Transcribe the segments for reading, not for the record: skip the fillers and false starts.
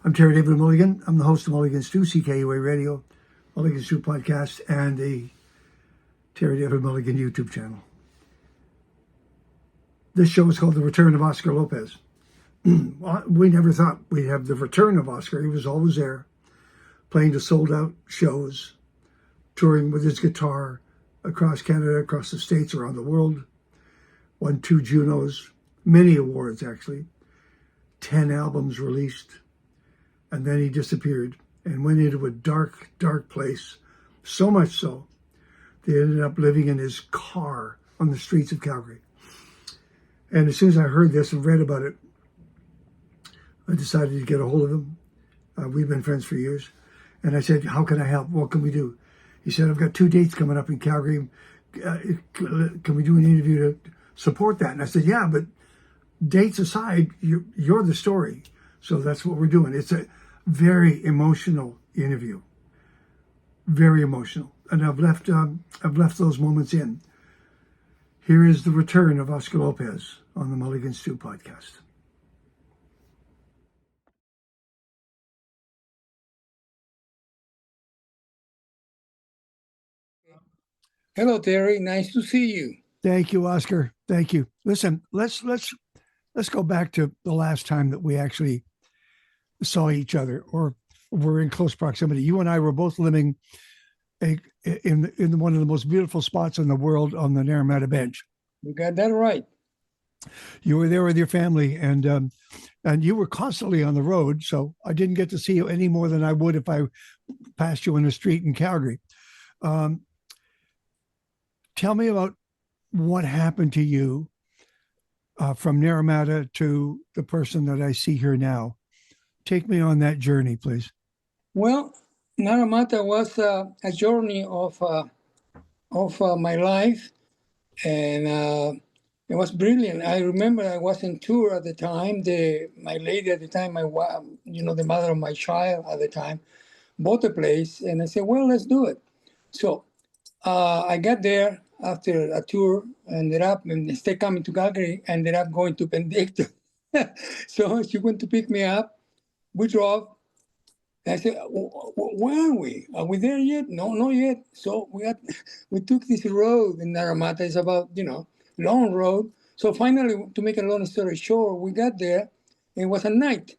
I'm Terrydavidmulligan. I'm the host of Mulligan Stew, CKUA Radio, Mulligan Stew Podcast, and the Terry David Mulligan YouTube channel. This show is called The Return of Oscar Lopez. We never thought we'd have the return of Oscar. He was always there, playing to sold-out shows, touring with his guitar across Canada, across the States, around the world. Won 2 Junos, many awards actually, 10 albums released. And then he disappeared and went into a dark, dark place. So much so, they ended up living in his car on the streets of Calgary. And as soon as I heard this and read about it, I decided to get a hold of him. We've been friends for years. And I said, how can I help? What can we do? He said, I've got 2 dates coming up in Calgary. Can we do an interview to support that? And I said, yeah, but dates aside, you're the story. So that's what we're doing. It's a very emotional interview, very emotional. And I've left those moments in. Here is the return of Oscar Lopez on the Mulligan Stew Podcast. Hello, Terry. Nice to see you. Thank you, Oscar. Thank you. Listen, let's go back to the last time that we actually saw each other or were in close proximity. You and I were both living in one of the most beautiful spots in the world on the Naramata Bench. You got that right. You were there with your family, and you were constantly on the road, so I didn't get to see you any more than I would if I passed you in the street in Calgary. Tell me about what happened to you from Naramata to the person that I see here now. Take me on that journey, please. Well, Naramata was a journey of my life, and it was brilliant. I remember I was in tour at the time. My lady at the time, my wife, the mother of my child at the time, bought a place, and I said, well, let's do it. So I got there after a tour, ended up, and instead coming to Calgary, ended up going to Benedicto. So she went to pick me up. We drove. I said, where are we? Are we there yet? No, not yet. So we took this road in Naramata. It's about, long road. So finally, to make a long story short, we got there. It was a night.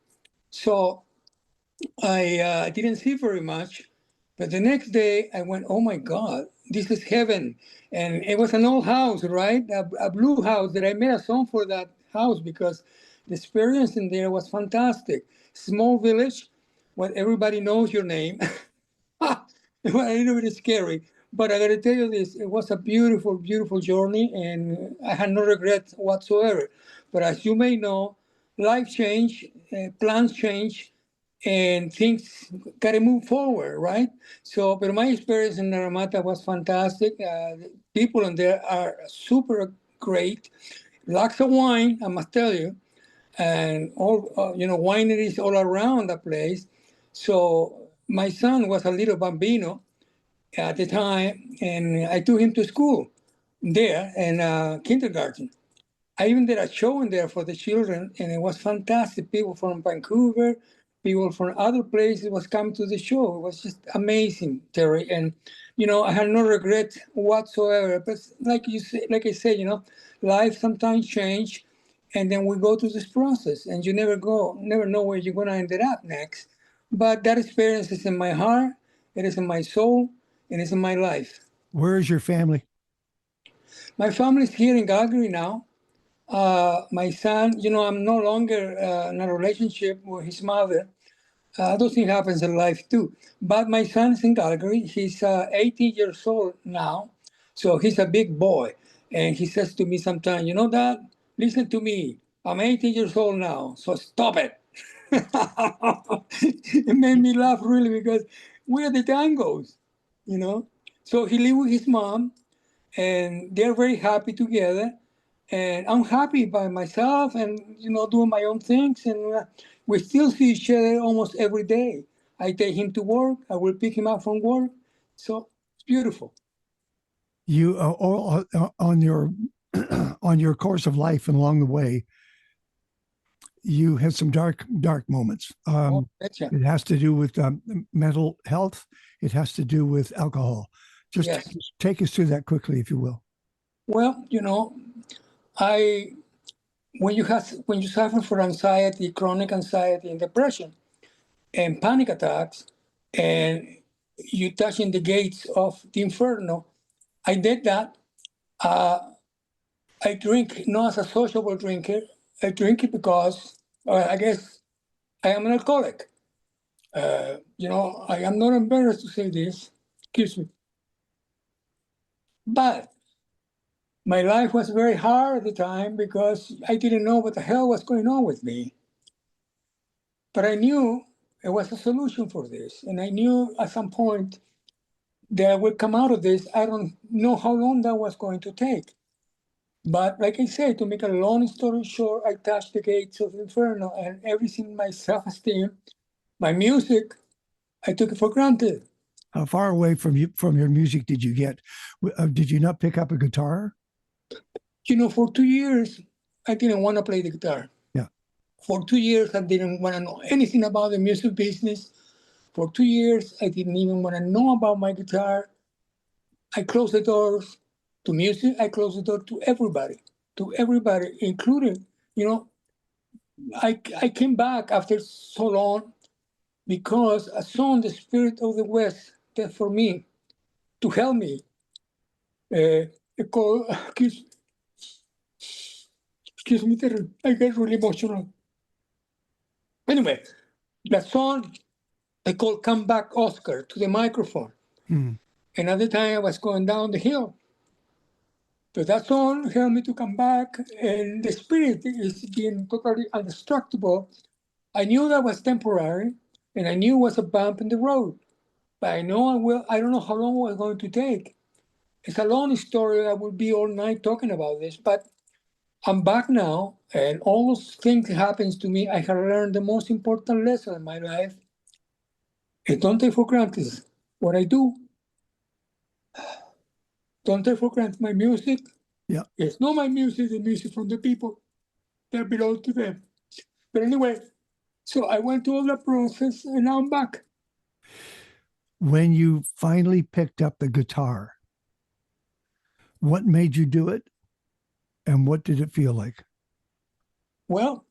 So I didn't see very much. But the next day, I went, oh, my God, this is heaven. And it was an old house, right? A blue house that I made a song for that house because the experience in there was fantastic. Small village, where everybody knows your name. A little bit scary. But I got to tell you this, it was a beautiful, beautiful journey, and I had no regrets whatsoever. But as you may know, life change, plans change, and things got to move forward, right? So, but my experience in Naramata was fantastic. People in there are super great. Lots of wine, I must tell you, and all wineries all around the place. So my son was a little bambino at the time, and I took him to school there in kindergarten. I even did a show in there for the children, and it was fantastic. People from Vancouver, people from other places was coming to the show. It was just amazing, Terry. And, I had no regret whatsoever. But like I said, life sometimes change, and then we go through this process, and you never know where you're going to end up next. But that experience is in my heart, it is in my soul, and it's in my life. Where is your family? My family is here in Calgary now. My son, I'm no longer in a relationship with his mother. Those things happens in life too. But my son is in Calgary. He's 18 years old now. So he's a big boy. And he says to me sometimes, Dad, listen to me. I'm 18 years old now, so stop it. It made me laugh really because where the time goes, So he lives with his mom, and they're very happy together. And I'm happy by myself and, doing my own things. And we still see each other almost every day. I take him to work. I will pick him up from work. So it's beautiful. You all on your on your course of life and along the way, you had some dark moments. Betcha. It has to do with mental health. It has to do with alcohol. Just Yes. take us through that quickly, if you will. Well, when you suffer from anxiety, chronic anxiety and depression and panic attacks, and you touching the gates of the inferno, I did that. I drink not as a sociable drinker. I drink it because I guess I am an alcoholic. I am not embarrassed to say this. Excuse me. But my life was very hard at the time because I didn't know what the hell was going on with me. But I knew there was a solution for this. And I knew at some point that I would come out of this. I don't know how long that was going to take. But like I said, to make a long story short, I touched the gates of Inferno, and everything, my self-esteem, my music, I took it for granted. How far away from your music did you get? Did you not pick up a guitar? For 2 years, I didn't want to play the guitar. Yeah. For 2 years, I didn't want to know anything about the music business. For 2 years, I didn't even want to know about my guitar. I closed the doors to music. I closed the door to everybody, including, I came back after so long because a song, The Spirit of the West, that for me, to help me, called, excuse me, I get really emotional. Anyway, that song, I called Come Back Oscar to the microphone. And at the time I was going down the hill. But that song helped me to come back, and the spirit is being totally indestructible. I knew that was temporary, and I knew it was a bump in the road. But I don't know how long it was going to take. It's a long story. I will be all night talking about this, but I'm back now, and all those things happens to me. I have learned the most important lesson in my life. And don't take for granted what I do. Don't take for granted my music. Yeah. It's not my music, the music from the people that belong to them. But anyway, so I went through all the process, and now I'm back. When you finally picked up the guitar, what made you do it? And what did it feel like? Well,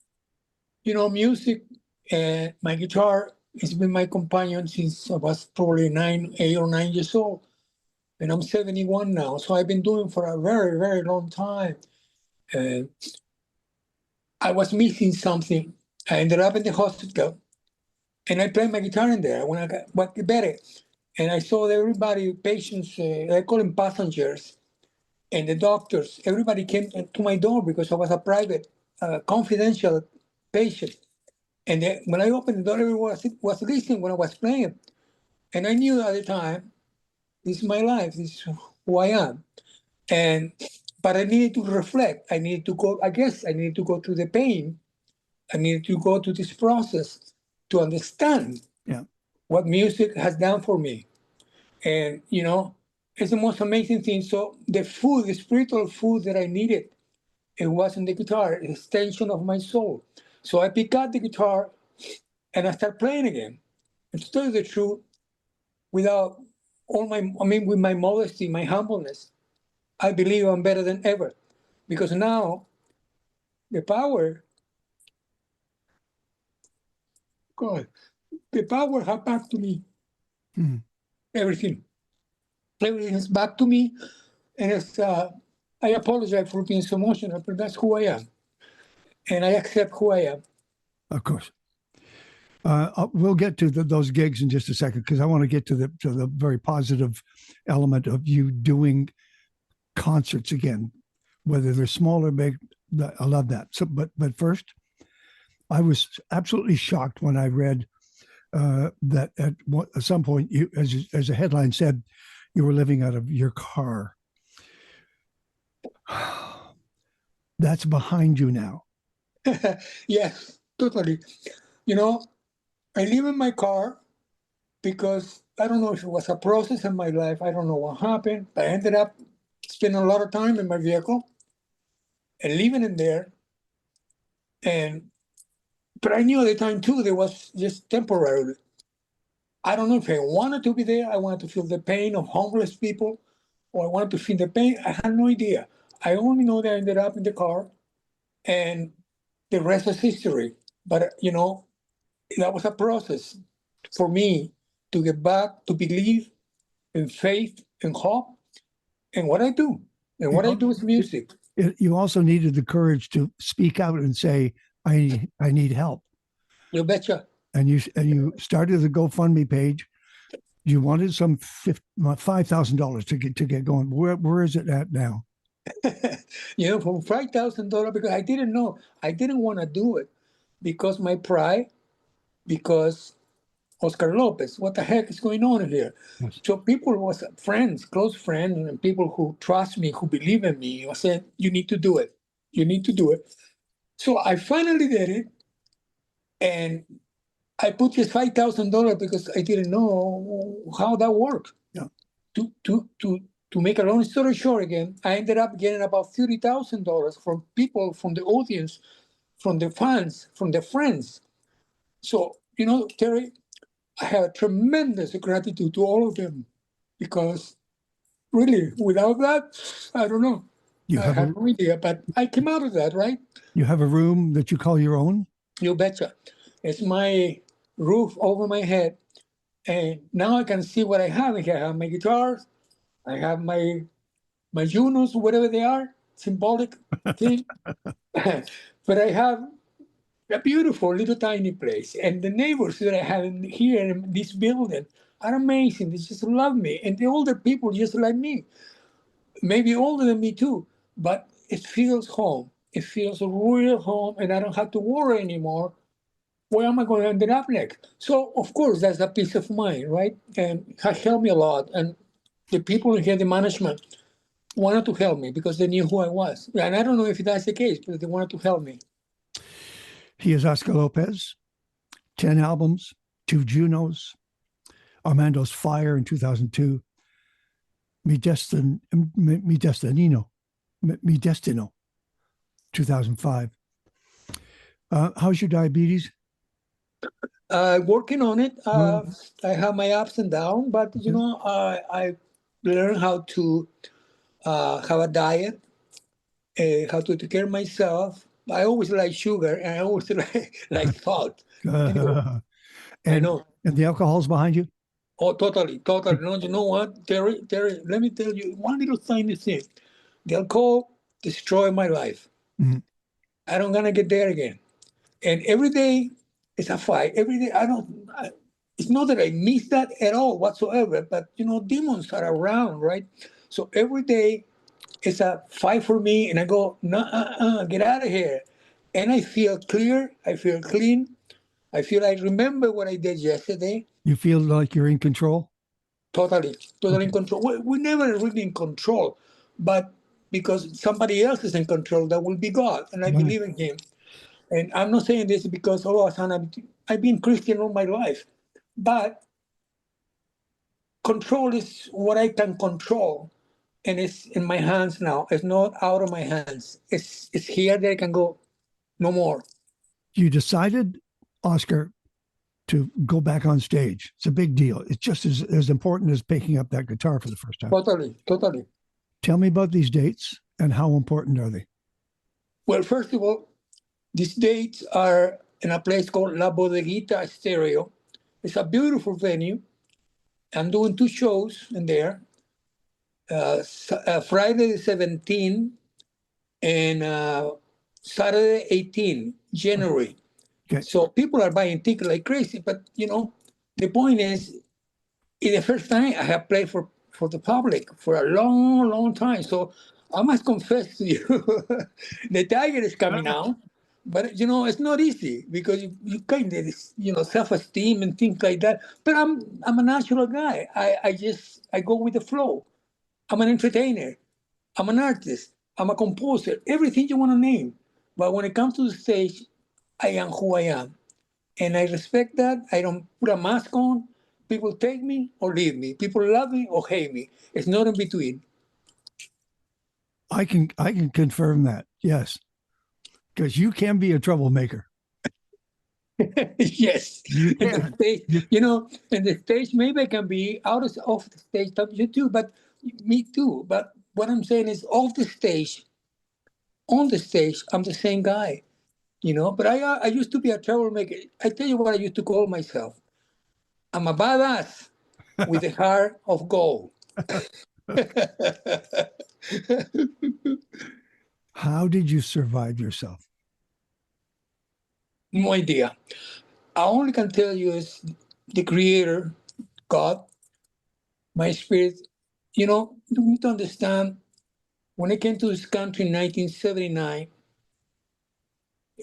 music, my guitar has been my companion since I was probably 8 or 9 years old. And I'm 71 now. So I've been doing for a very, very long time. I was missing something. I ended up in the hospital, and I played my guitar in there when I got better. And I saw everybody, patients, I call them passengers, and the doctors, everybody came to my door because I was a private, confidential patient. And when I opened the door, everyone was listening when I was playing. And I knew at the time, this is my life, this is who I am. But I needed to reflect. I needed to go through the pain. I needed to go through this process to understand what music has done for me. And, it's the most amazing thing. So the spiritual food that I needed, it wasn't the guitar, an extension of my soul. So I pick up the guitar and I start playing again. And to tell you the truth, with my modesty, my humbleness, I believe I'm better than ever. Because now the power has back to me. Everything is back to me. And I apologize for being so emotional, but that's who I am. And I accept who I am. Of course. We'll get to those gigs in just a second, because I want to get to the very positive element of you doing concerts again, whether they're small or big. I love that. So, but first, I was absolutely shocked when I read that at some point, you, as a headline said, you were living out of your car. That's behind you now. Yes, totally. I live in my car because I don't know if it was a process in my life. I don't know what happened, but I ended up spending a lot of time in my vehicle and living in there. And But I knew at the time too, there was just temporary. I don't know if I wanted to be there. I wanted to feel the pain of homeless people, or I wanted to feel the pain. I had no idea. I only know that I ended up in the car, and the rest is history. But that was a process for me to get back to believe in faith and hope and what I do. And what I do is music. You also needed the courage to speak out and say, I need help. You betcha. And you started the GoFundMe page. You wanted some $5,000 to get going. Where is it at now? From $5,000, because I didn't know. I didn't want to do it because my pride, because Oscar Lopez, what the heck is going on here? Yes. So people was friends, close friends, and people who trust me, who believe in me, said, you need to do it. You need to do it. So I finally did it. And I put just $5,000 because I didn't know how that worked. Yeah. To make a long story short again, I ended up getting about $30,000 from people, from the audience, from the fans, from the friends. So, Terry, I have tremendous gratitude to all of them because really, without that, I don't know. I have no idea, but I came out of that, right? You have a room that you call your own? You betcha. It's my roof over my head. And now I can see what I have. I have my guitars. I have my Junos, whatever they are, symbolic thing. But I have a beautiful little tiny place. And the neighbors that I have here in this building are amazing. They just love me. And the older people just like me. Maybe older than me too. But it feels home. It feels a real home. And I don't have to worry anymore. Where am I going to end up next? So, of course, that's a peace of mind, right? And it has helped me a lot. And the people here, the management, wanted to help me because they knew who I was. And I don't know if that's the case, but they wanted to help me. He is Oscar Lopez, 10 albums, 2 Junos, Armando's Fire in 2002, Mi Destino, 2005. How's your diabetes? Working on it. I have my ups and downs, but I learned how to have a diet, how to take care of myself. I always like sugar, and I always like salt. Anyway, I know. And the alcohol's behind you? Oh, totally. No, you know what, Terry? Let me tell you one little tiny thing. The alcohol destroyed my life. Mm-hmm. I don't gonna get there again. And every day it's a fight. Every day it's not that I miss that at all whatsoever, but demons are around, right? So every day it's a fight for me, and I go, no, get out of here. And I feel clear. I feel clean. I feel I remember what I did yesterday. You feel like you're in control? Totally in control. We're never really in control, but because somebody else is in control, that will be God, and I believe in Him. And I'm not saying this because, Hassan, I've been Christian all my life, but control is what I can control, and it's in my hands now. It's not out of my hands. It's here that I can go, no more. You decided, Oscar, to go back on stage. It's a big deal. It's just as important as picking up that guitar for the first time. Totally. Tell me about these dates and how important are they? Well, first of all, these dates are in a place called La Bodeguita Stereo. It's a beautiful venue. I'm doing 2 shows in there. Friday the 17th and Saturday 18, January. Okay. So people are buying tickets like crazy. But, the point is, it's the first time I have played for the public for a long, long time. So I must confess to you, the Tiger is coming out. But, it's not easy because you kind of, self-esteem and things like that. But I'm a natural guy. I go with the flow. I'm an entertainer. I'm an artist. I'm a composer. Everything you want to name. But when it comes to the stage, I am who I am. And I respect that. I don't put a mask on. People take me or leave me. People love me or hate me. It's not in between. I can confirm that. Yes. Because you can be a troublemaker. Yes. You And the can. stage, and the stage, maybe I can be out of off the stage, you too, but me too. But what I'm saying is off the stage, on the stage, I'm the same guy, But I used to be a troublemaker. I tell you what I used to call myself. I'm a badass with a heart of gold. How did you survive yourself? No idea. I only can tell you is the Creator, God, my spirit. You need to understand, when I came to this country in 1979,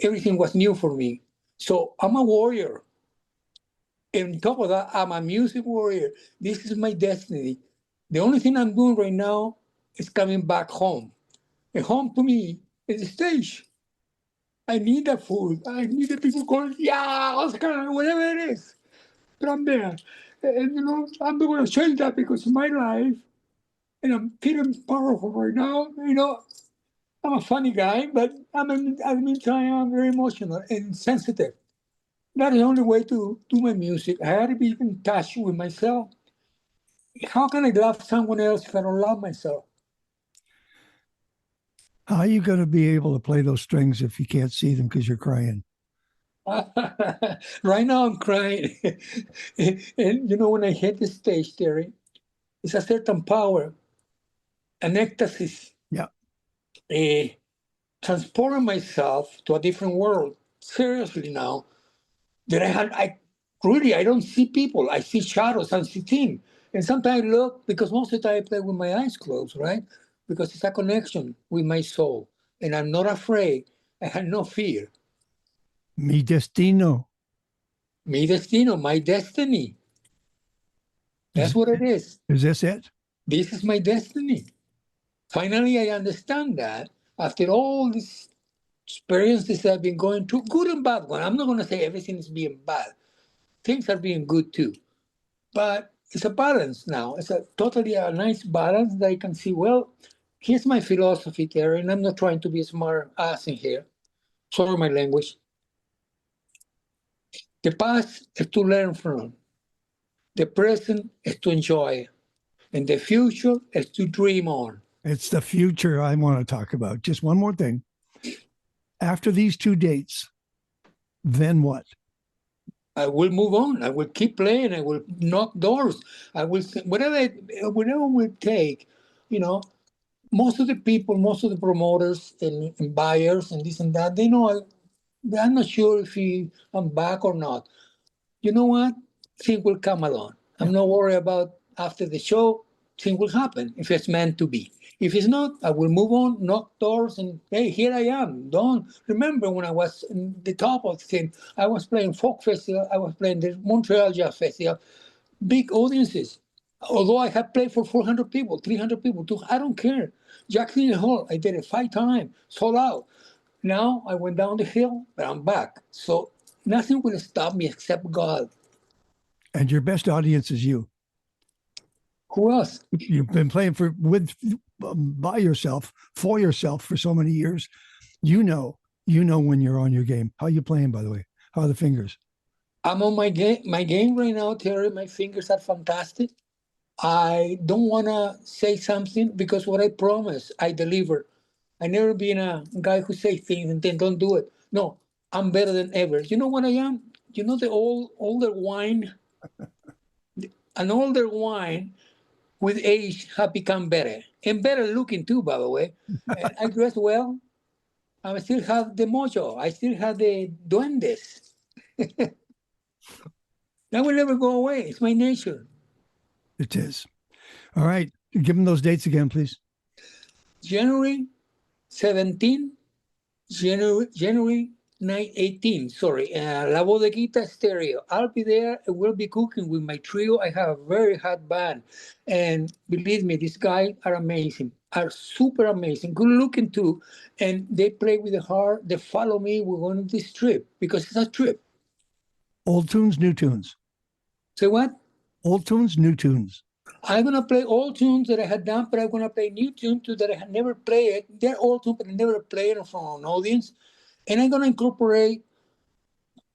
everything was new for me. So I'm a warrior. And on top of that, I'm a music warrior. This is my destiny. The only thing I'm doing right now is coming back home. And home to me is the stage. I need the food. I need the people calling, yeah, Oscar, whatever it is. But I'm there. And, I'm going to change that because of my life. And I'm feeling powerful right now. I'm a funny guy, but at the meantime, I'm very emotional and sensitive. That is the only way to do my music. I had to be in touch with myself. How can I love someone else if I don't love myself? How are you going to be able to play those strings if you can't see them because you're crying? Right now, I'm crying. And when I hit the stage, Terry, it's a certain power, an ecstasy, Yeah. transporting myself to a different world. Seriously now, that I don't see people. I see shadows, I see things. And sometimes I look, because most of the time I play with my eyes closed, right? Because it's a connection with my soul. And I'm not afraid. I have no fear. Mi destino. Mi destino, my destiny. That's what it is. Is this it? This is my destiny. Finally, I understand that after all these experiences I've been going through, good and bad one. I'm not going to say everything is being bad. Things are being good too. But it's a balance now. It's a nice balance that I can see, well, here's my philosophy there, and I'm not trying to be a smart ass in here. Sorry, my language. The past is to learn from. The present is to enjoy. And the future is to dream on. It's the future I want to talk about. Just one more thing. After these 2 dates, then what? I will move on. I will keep playing. I will knock doors. I will, whatever it will take, you know, most of the people, most of the promoters and buyers and this and that, they know I'm not sure if I'm back or not. You know what? Things will come along. I'm not worried about after the show. Things will happen if it's meant to be. If it's not, I will move on, knock doors, and hey, here I am. Don't remember when I was in the top of the thing. I was playing folk festival. I was playing the Montreal Jazz Festival, big audiences. Although I have played for 400 people, 300 people, I don't care. Jackson Hall, I did it 5 times, sold out. Now I went down the hill, but I'm back. So nothing will stop me except God. And your best audience is you. Who else? You've been playing by yourself, for yourself for so many years. You know when you're on your game. How are you playing, by the way? How are the fingers? I'm on my game right now, Terry. My fingers are fantastic. I don't want to say something because what I promise, I deliver. I never been a guy who say things and then don't do it. No, I'm better than ever. You know what I am? You know the older wine? An older wine with age have become better. And better looking too, by the way. And I dress well. I still have the mojo. I still have the duendes. That will never go away. It's my nature. It is. All right. Give them those dates again, please. January 17, January 18, sorry, La Bodeguita Stereo. I'll be there. I will be cooking with my trio. I have a very hot band. And believe me, these guys are amazing, are super amazing, good looking too. And they play with the heart. They follow me. We're going on this trip because it's a trip. Old tunes, new tunes. Say what? Old tunes, new tunes. I'm going to play old tunes that I had done, but I'm going to play new tunes too that I had never played. They're old tunes, but I never played in front of an audience. And I'm going to incorporate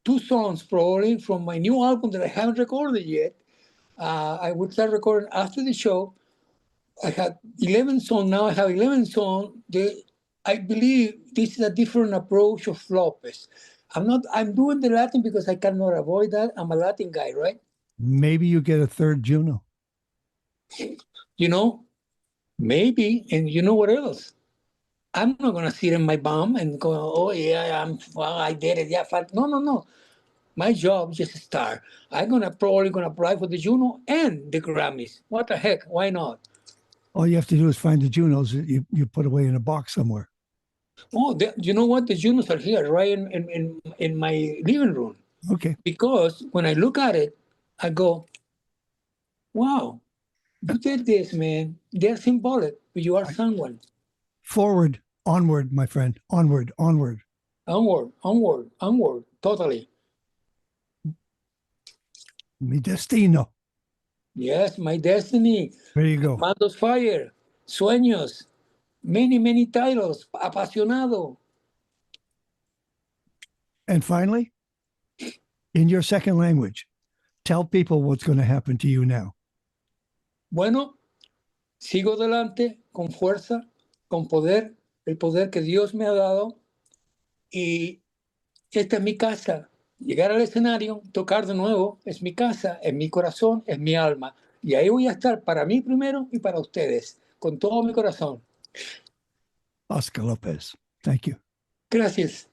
2 songs probably from my new album that I haven't recorded yet. I would start recording after the show. I had 11 songs. Now I have 11 songs. I believe this is a different approach of Lopez. I'm doing the Latin because I cannot avoid that. I'm a Latin guy, right? Maybe you get a third Juno. You know, maybe. And you know what else? I'm not going to sit in my bum and go, oh, yeah, I did it. Yeah, no. My job is just to start. I'm probably going to apply for the Juno and the Grammys. What the heck? Why not? All you have to do is find the Junos that you put away in a box somewhere. Oh, you know what? The Junos are here, right in my living room. Okay. Because when I look at it, I go, wow, you did this, man. They're symbolic, but you are someone. Forward, onward, my friend. Onward, onward. Onward. Totally. Mi destino. Yes, my destiny. There you go. Mando's Fire. Sueños. Many titles. Apasionado. And finally, in your second language, tell people what's going to happen to you now. Bueno, sigo adelante con fuerza, con poder, el poder que Dios me ha dado. Y esta es mi casa. Llegar al escenario, tocar de nuevo, es mi casa, es mi corazón, es mi alma. Y ahí voy a estar para mí primero y para ustedes, con todo mi corazón. Oscar Lopez. Thank you. Gracias.